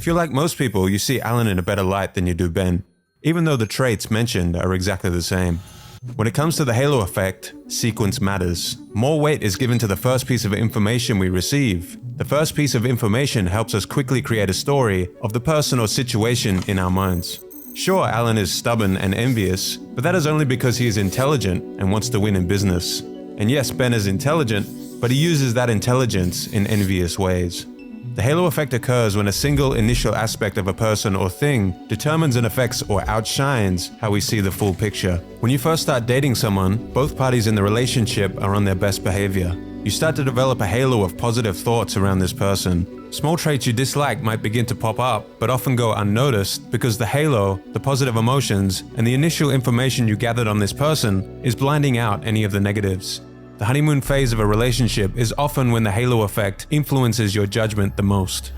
If you're like most people, you see Alan in a better light than you do Ben, even though the traits mentioned are exactly the same. When it comes to the halo effect, sequence matters. More weight is given to the first piece of information we receive. The first piece of information helps us quickly create a story of the person or situation in our minds. Sure, Alan is stubborn and envious, but that is only because he is intelligent and wants to win in business. And yes, Ben is intelligent, but he uses that intelligence in envious ways. The halo effect occurs when a single initial aspect of a person or thing determines and affects or outshines how we see the full picture. When you first start dating someone, both parties in the relationship are on their best behavior. You start to develop a halo of positive thoughts around this person. Small traits you dislike might begin to pop up, but often go unnoticed because the halo, the positive emotions, and the initial information you gathered on this person is blinding out any of the negatives. The honeymoon phase of a relationship is often when the halo effect influences your judgment the most.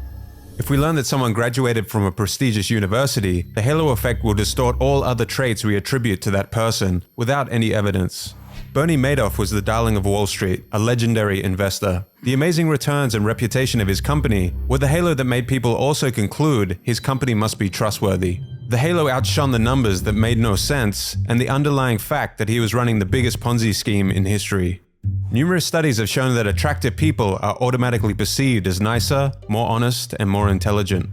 If we learn that someone graduated from a prestigious university, the halo effect will distort all other traits we attribute to that person without any evidence. Bernie Madoff was the darling of Wall Street, a legendary investor. The amazing returns and reputation of his company were the halo that made people also conclude his company must be trustworthy. The halo outshone the numbers that made no sense and the underlying fact that he was running the biggest Ponzi scheme in history. Numerous studies have shown that attractive people are automatically perceived as nicer, more honest, and more intelligent.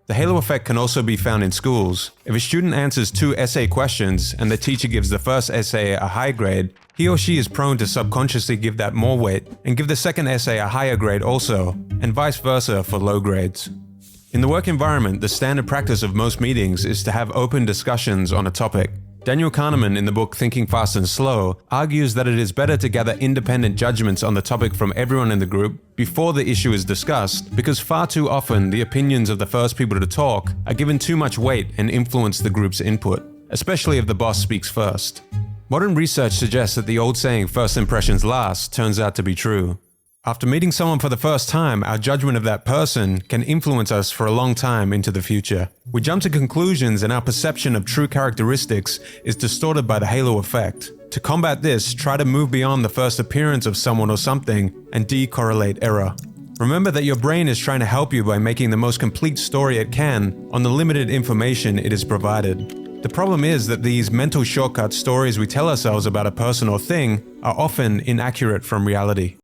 The halo effect can also be found in schools. If a student answers 2 essay questions and the teacher gives the first essay a high grade, he or she is prone to subconsciously give that more weight and give the second essay a higher grade also, and vice versa for low grades. In the work environment, the standard practice of most meetings is to have open discussions on a topic. Daniel Kahneman in the book Thinking Fast and Slow argues that it is better to gather independent judgments on the topic from everyone in the group before the issue is discussed, because far too often the opinions of the first people to talk are given too much weight and influence the group's input, especially if the boss speaks first. Modern research suggests that the old saying "first impressions last" turns out to be true. After meeting someone for the first time, our judgment of that person can influence us for a long time into the future. We jump to conclusions and our perception of true characteristics is distorted by the halo effect. To combat this, try to move beyond the first appearance of someone or something and decorrelate error. Remember that your brain is trying to help you by making the most complete story it can on the limited information it is provided. The problem is that these mental shortcut stories we tell ourselves about a person or thing are often inaccurate from reality.